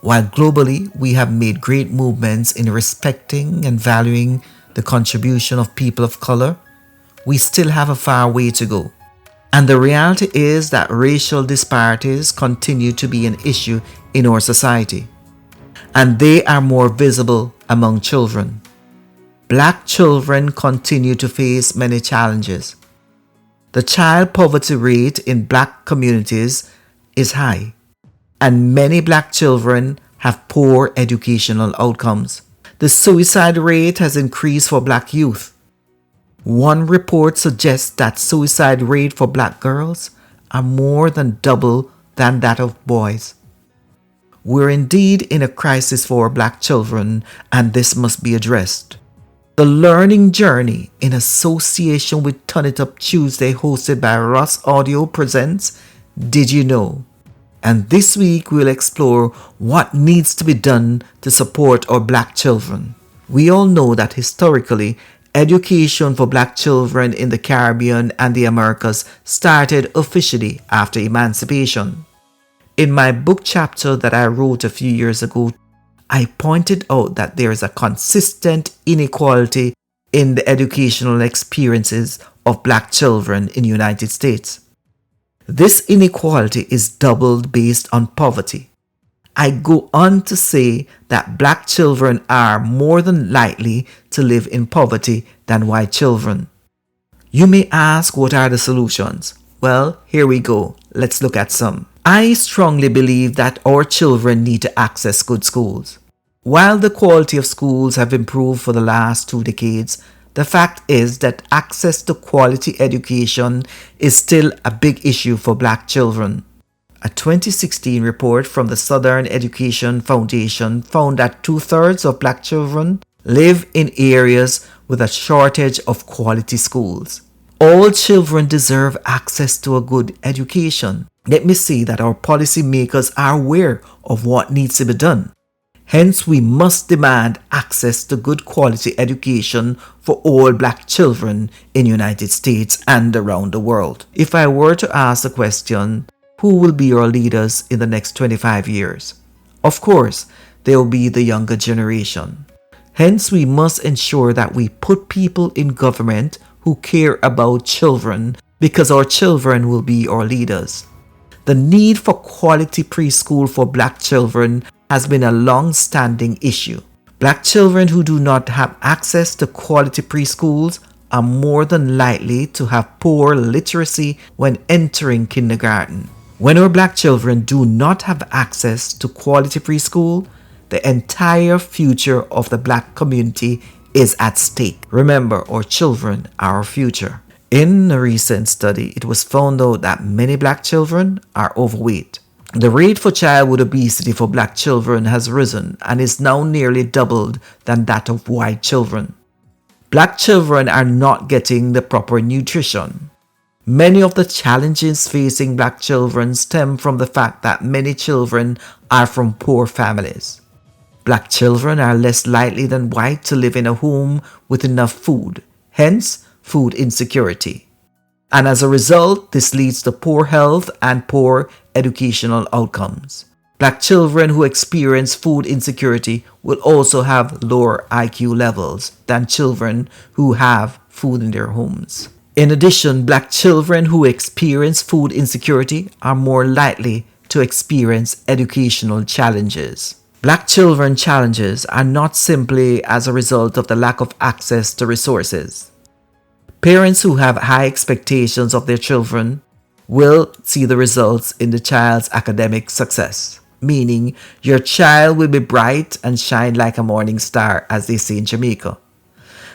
While globally we have made great movements in respecting and valuing the contribution of people of color, we still have a far way to go. And the reality is that racial disparities continue to be an issue in our society, and they are more visible among children. Black children continue to face many challenges. The child poverty rate in black communities is high, and many black children have poor educational outcomes. The suicide rate has increased for black youth. One report suggests that suicide rate for black girls are more than double than that of boys. We're indeed in a crisis for black children, and this must be addressed. The Learning Journey, in association with Turn It Up Tuesday, hosted by Ross Audio, presents Did You Know? And this week we'll explore what needs to be done to support our black children. We all know that historically, education for black children in the Caribbean and the Americas started officially after emancipation. In my book chapter that I wrote a few years ago, I pointed out that there is a consistent inequality in the educational experiences of black children in the United States. This inequality is doubled based on poverty. I go on to say that black children are more than likely to live in poverty than white children. You may ask, what are the solutions? Well, here we go. Let's look at some. I strongly believe that our children need to access good schools. While the quality of schools have improved for the last 2 decades, the fact is that access to quality education is still a big issue for black children. A 2016 report from the Southern Education Foundation found that 2/3 of black children live in areas with a shortage of quality schools. All children deserve access to a good education. Let me say that our policymakers are aware of what needs to be done. Hence, we must demand access to good quality education for all black children in the United States and around the world. If I were to ask the question, who will be our leaders in the next 25 years? Of course, they will be the younger generation. Hence, we must ensure that we put people in government who care about children, because our children will be our leaders. The need for quality preschool for black children has been a long-standing issue. Black children who do not have access to quality preschools are more than likely to have poor literacy when entering kindergarten. When our black children do not have access to quality preschool, the entire future of the black community is at stake. Remember, our children are our future. In a recent study, it was found out that many black children are overweight. The rate for childhood obesity for black children has risen and is now nearly doubled than that of white children. Black children are not getting the proper nutrition. Many of the challenges facing black children stem from the fact that many children are from poor families. Black children are less likely than white to live in a home with enough food, hence food insecurity. And as a result, this leads to poor health and poor educational outcomes. Black children who experience food insecurity will also have lower IQ levels than children who have food in their homes. In addition, black children who experience food insecurity are more likely to experience educational challenges. Black children challenges are not simply as a result of the lack of access to resources. Parents who have high expectations of their children will see the results in the child's academic success, meaning your child will be bright and shine like a morning star, as they say in Jamaica.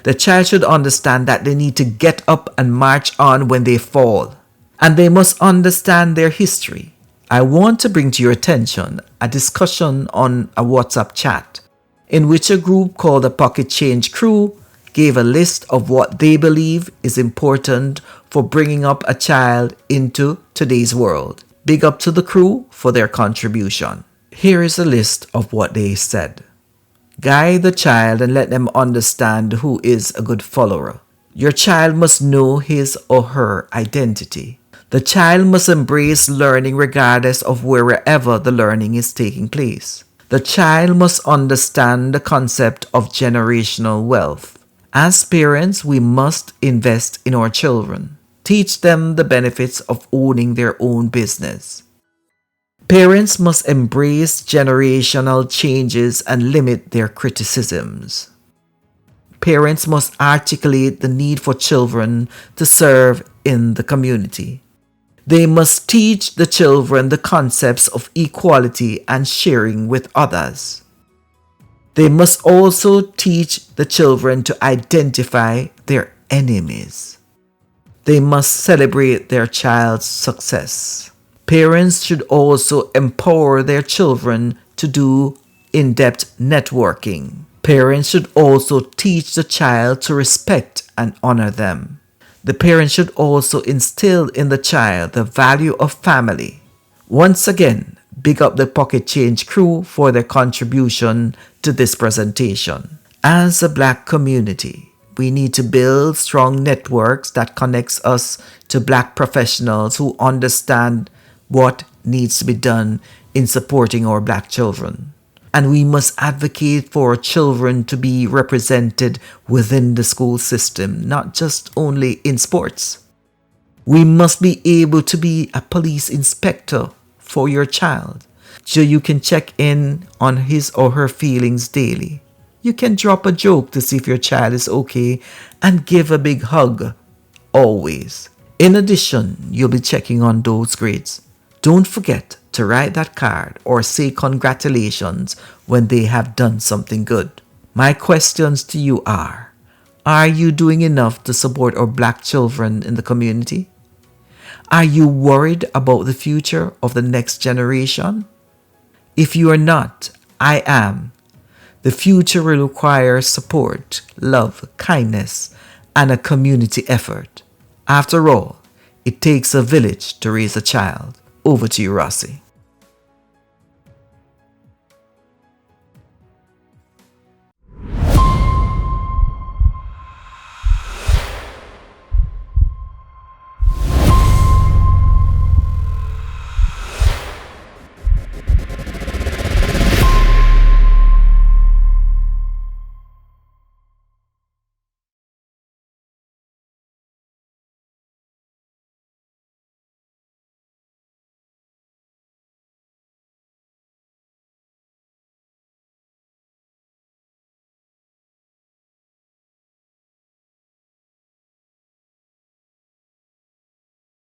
The child should understand that they need to get up and march on when they fall, and they must understand their history. I want to bring to your attention a discussion on a WhatsApp chat in which a group called the Pocket Change Crew gave a list of what they believe is important for bringing up a child into today's world. Big up to the crew for their contribution. Here is a list of what they said. Guide the child and let them understand who is a good follower. Your child must know his or her identity. The child must embrace learning regardless of wherever the learning is taking place. The child must understand the concept of generational wealth. As parents, we must invest in our children. Teach them the benefits of owning their own business. Parents must embrace generational changes and limit their criticisms. Parents must articulate the need for children to serve in the community. They must teach the children the concepts of equality and sharing with others. They must also teach the children to identify their enemies. They must celebrate their child's success. Parents should also empower their children to do in-depth networking. Parents should also teach the child to respect and honor them. The parents should also instill in the child the value of family. Once again, big up the Pocket Change crew for their contribution to this presentation. As a Black community, we need to build strong networks that connects us to Black professionals who understand what needs to be done in supporting our Black children. And we must advocate for children to be represented within the school system, not just only in sports. We must be able to be a police inspector for your child, so you can check in on his or her feelings daily. You can drop a joke to see if your child is okay and give a big hug, always. In addition, you'll be checking on those grades. Don't forget to write that card or say congratulations when they have done something good. My questions to you are you doing enough to support our Black children in the community? Are you worried about the future of the next generation? If you are not, I am. The future will require support, love, kindness, and a community effort. After all, it takes a village to raise a child. Over to you, Rossi.